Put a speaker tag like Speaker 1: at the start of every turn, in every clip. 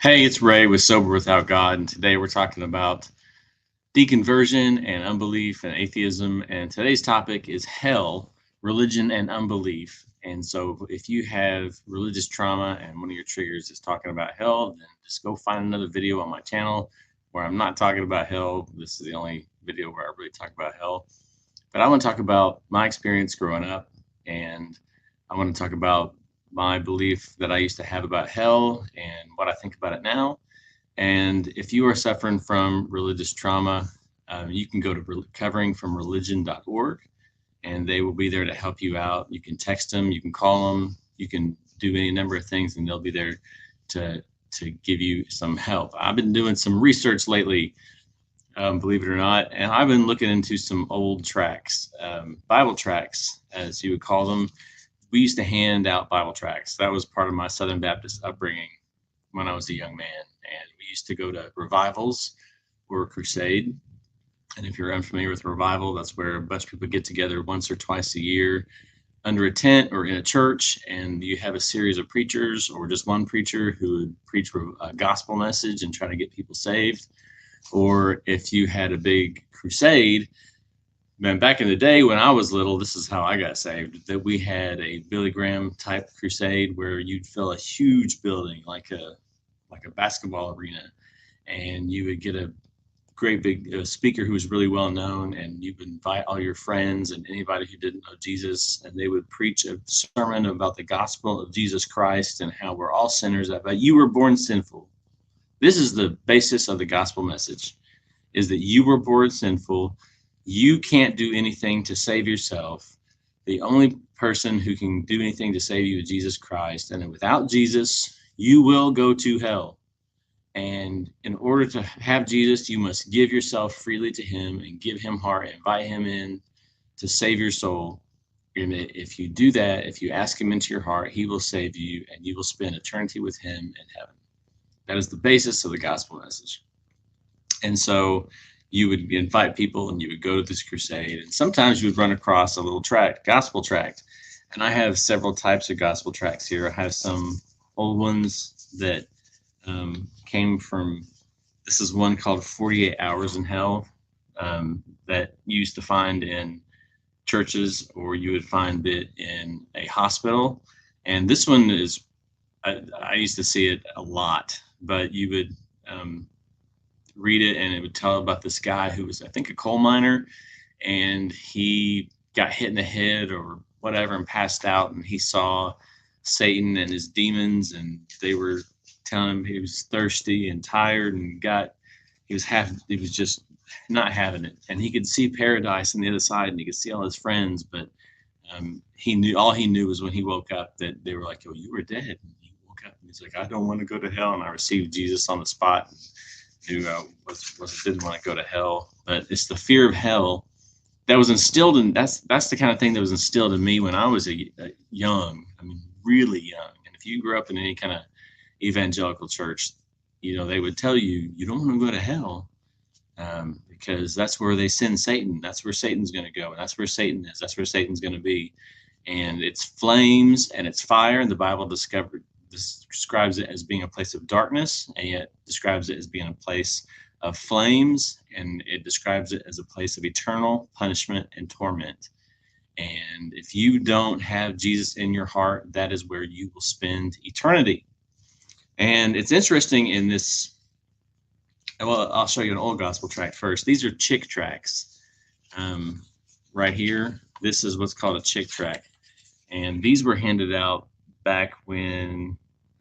Speaker 1: Hey, it's Ray with Sober Without God, and today we're talking about deconversion and unbelief and atheism. And today's topic is hell, religion, and unbelief. And so, if you have religious trauma and one of your triggers is talking about hell, then just go find another video on my channel where I'm not talking about hell. This is the only video where I really talk about hell. But I want to talk about my experience growing up, and I want to talk about my belief that I used to have about hell and what I think about it now. And if you are suffering from religious trauma, you can go to recoveringfromreligion.org and they will be there to help you out. You can text them, you can call them, you can do any number of things, and they'll be there to give you some help. I've been doing some research lately, believe it or not, and I've been looking into some old tracts, Bible tracts, as you would call them. We used to hand out Bible tracts. That was part of my Southern Baptist upbringing when I was a young man. And we used to go to revivals or a crusade. And if you're unfamiliar with revival, that's where a bunch of people get together once or twice a year under a tent or in a church, and you have a series of preachers or just one preacher who would preach a gospel message and try to get people saved. Or if you had a big crusade, man, back in the day when I was little, this is how I got saved. That we had a Billy Graham type crusade where you'd fill a huge building like a basketball arena, and you would get a great big speaker who was really well known, and you would invite all your friends and anybody who didn't know Jesus, and they would preach a sermon about the gospel of Jesus Christ and how we're all sinners, that you were born sinful. This is the basis of the gospel message, is that you were born sinful. You can't do anything to save yourself. The only person who can do anything to save you is Jesus Christ. And without Jesus, you will go to hell. And in order to have Jesus, you must give yourself freely to him and give him heart, invite him in to save your soul. And if you do that, if you ask him into your heart, he will save you and you will spend eternity with him in heaven. That is the basis of the gospel message. And so you would invite people and you would go to this crusade. And sometimes you would run across a little tract, gospel tract. And I have several types of gospel tracts here. I have some old ones that came from, this is one called 48 Hours in Hell, that you used to find in churches, or you would find it in a hospital. And this one is, I used to see it a lot, but you would read it and it would tell about this guy who was, I think, a coal miner, and he got hit in the head or whatever and passed out, and he saw Satan and his demons, and they were telling him he was thirsty and tired and he was just not having it, and he could see paradise on the other side and he could see all his friends, but he knew was when he woke up that they were like, oh, you were dead. And he woke up and he's like, I don't want to go to hell. And I received Jesus on the spot. Knew I didn't want to go to hell, but it's the fear of hell that was instilled in, that's the kind of thing that was instilled in me when I was a young, I mean, really young. And if you grew up in any kind of evangelical church, they would tell you, you don't want to go to hell, because that's where they send Satan. That's where Satan's going to go. And that's where Satan is. That's where Satan's going to be. And it's flames and it's fire. And the Bible describes it as being a place of darkness, and yet describes it as being a place of flames, and it describes it as a place of eternal punishment and torment. And if you don't have Jesus in your heart, that is where you will spend eternity. And it's interesting in this, well, I'll show you an old gospel tract first. These are chick tracts. Right here, this is what's called a chick tract. And these were handed out back when,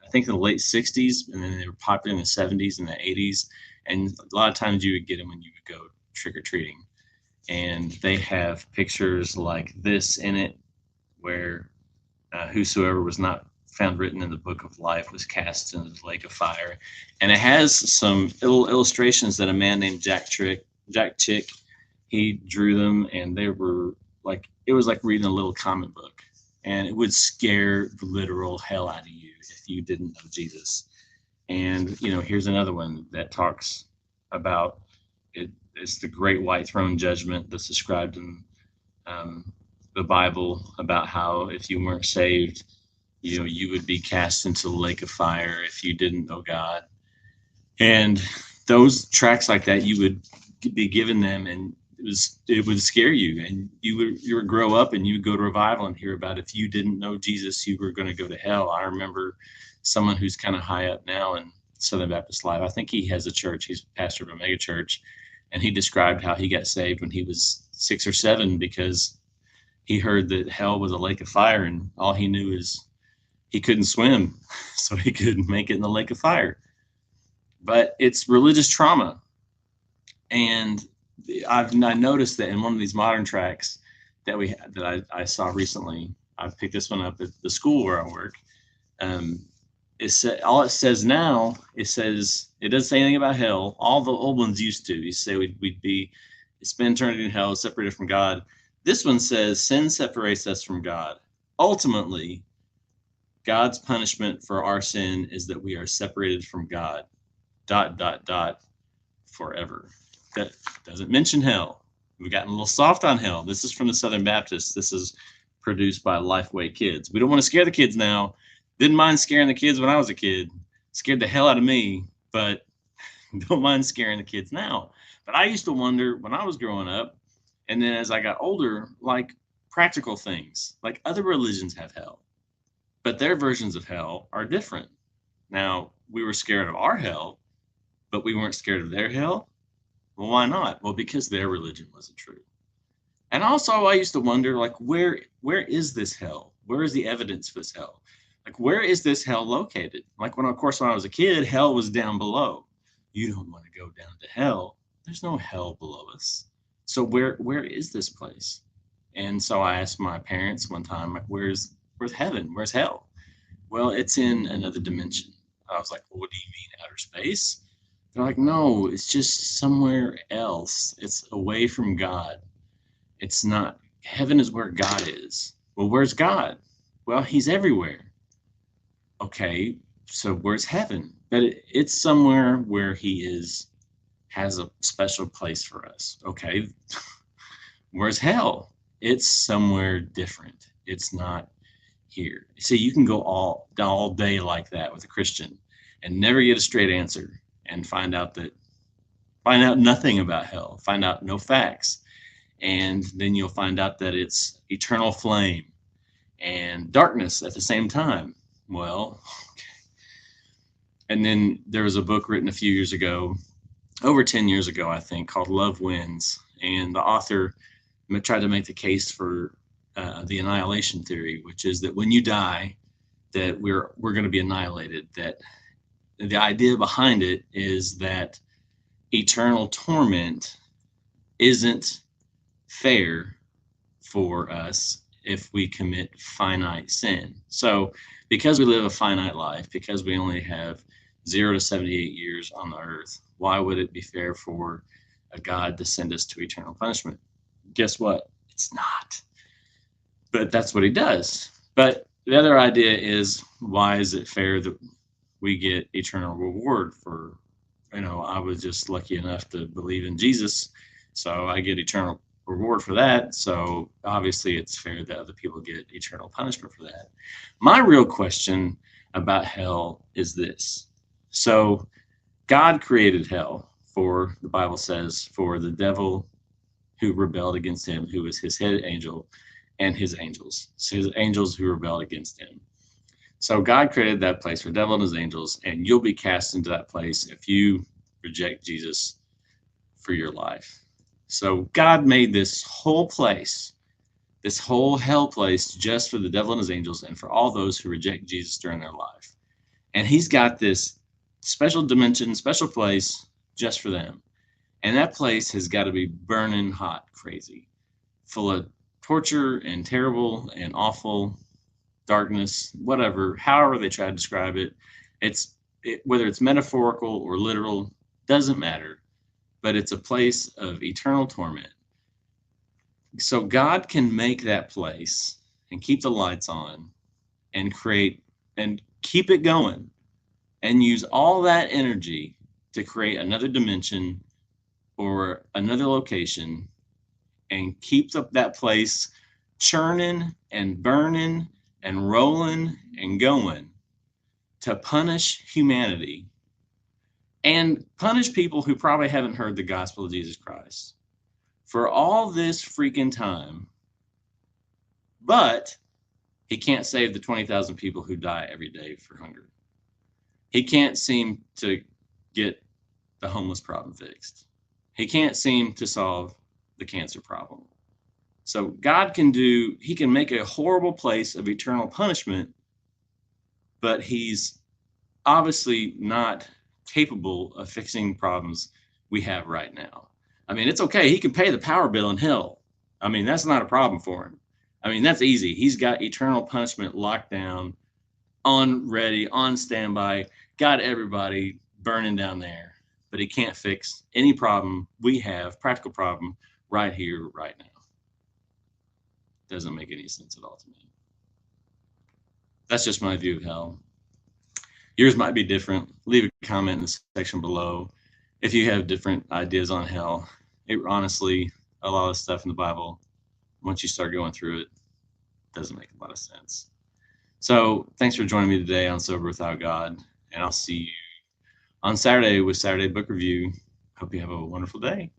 Speaker 1: I think in the late 60s, and then they were popular in the 70s and the 80s. And a lot of times you would get them when you would go trick-or-treating. And they have pictures like this in it, where whosoever was not found written in the book of life was cast into the lake of fire. And it has some illustrations that a man named Jack Chick, he drew them, and they were like, it was like reading a little comic book, and it would scare the literal hell out of you if you didn't know Jesus. And here's another one that talks about it. It's the great white throne judgment that's described in the Bible, about how if you weren't saved, you would be cast into the lake of fire if you didn't know God. And those tracts like that, you would be given them, and it would scare you, and you would grow up and you would go to revival and hear about, if you didn't know Jesus, you were going to go to hell. I remember someone who's kind of high up now in Southern Baptist Life. I think he has a church. He's pastor of a mega church, and he described how he got saved when he was 6 or 7 because he heard that hell was a lake of fire, and all he knew is he couldn't swim, so he couldn't make it in the lake of fire. But it's religious trauma. And I noticed that in one of these modern tracks that I saw recently, I picked this one up at the school where I work. All it says now, it doesn't say anything about hell. All the old ones used to. You say we'd be spend eternity in hell, separated from God. This one says sin separates us from God. Ultimately, God's punishment for our sin is that we are separated from God. ... Forever. That doesn't mention hell. We've gotten a little soft on hell. This is from the Southern Baptist. This is produced by Lifeway Kids. We don't want to scare the kids now. Didn't mind scaring the kids when I was a kid. Scared the hell out of me, but don't mind scaring the kids now. But I used to wonder when I was growing up, and then as I got older, like practical things, like other religions have hell, but their versions of hell are different. Now, we were scared of our hell, but we weren't scared of their hell. Well, why not? Well, because their religion wasn't true. And also, I used to wonder, like, where is this hell? Where is the evidence for this hell? Like, where is this hell located? Like, when I was a kid, hell was down below. You don't want to go down to hell. There's no hell below us. So where is this place? And so I asked my parents one time, like, where's heaven? Where's hell? Well, it's in another dimension. I was like, well, what do you mean, outer space? They're like, no, it's just somewhere else. It's away from God. It's not, heaven is where God is. Well, where's God? Well, he's everywhere. Okay, so where's heaven? But it's somewhere where he has a special place for us. Okay, where's hell? It's somewhere different. It's not here. So you can go all day like that with a Christian and never get a straight answer, and find out nothing about hell, find out no facts. And then you'll find out that it's eternal flame and darkness at the same time. Well, okay. And then there was a book written a few years ago, over 10 years ago, I think, called Love Wins. And the author tried to make the case for the annihilation theory, which is that when you die, that we're going to be annihilated. That the idea behind it is that eternal torment isn't fair for us if we commit finite sin. So because we live a finite life, because we only have 0 to 78 years on the earth, why would it be fair for a God to send us to eternal punishment? Guess what? It's not. But that's what he does. But the other idea is, why is it fair that we get eternal reward for, I was just lucky enough to believe in Jesus, so I get eternal reward for that. So obviously it's fair that other people get eternal punishment for that. My real question about hell is this. So God created hell for, the Bible says, for the devil who rebelled against him, who was his head angel, and his angels. So his angels who rebelled against him. So God created that place for the devil and his angels, and you'll be cast into that place if you reject Jesus for your life. So God made this whole place, this whole hell place, just for the devil and his angels and for all those who reject Jesus during their life. And he's got this special dimension, special place just for them. And that place has got to be burning hot, crazy, full of torture and terrible and awful darkness, whatever, however they try to describe it. Whether it's metaphorical or literal, doesn't matter, but it's a place of eternal torment. So God can make that place and keep the lights on and create and keep it going and use all that energy to create another dimension or another location and keep that place churning and burning and rolling and going to punish humanity and punish people who probably haven't heard the gospel of Jesus Christ for all this freaking time, but he can't save the 20,000 people who die every day for hunger. He can't seem to get the homeless problem fixed. He can't seem to solve the cancer problem. So God he can make a horrible place of eternal punishment, but he's obviously not capable of fixing problems we have right now. I mean, it's okay. He can pay the power bill in hell. I mean, that's not a problem for him. I mean, that's easy. He's got eternal punishment locked down, on ready, on standby, got everybody burning down there. But he can't fix any problem we have, practical problem, right here, right now. Doesn't make any sense at all to me. That's just my view of hell. Yours might be different. Leave a comment in the section below if you have different ideas on hell. It honestly, a lot of stuff in the Bible, once you start going through it, doesn't make a lot of sense. So thanks for joining me today on Sober Without God, and I'll see you on Saturday with Saturday Book Review. Hope you have a wonderful day.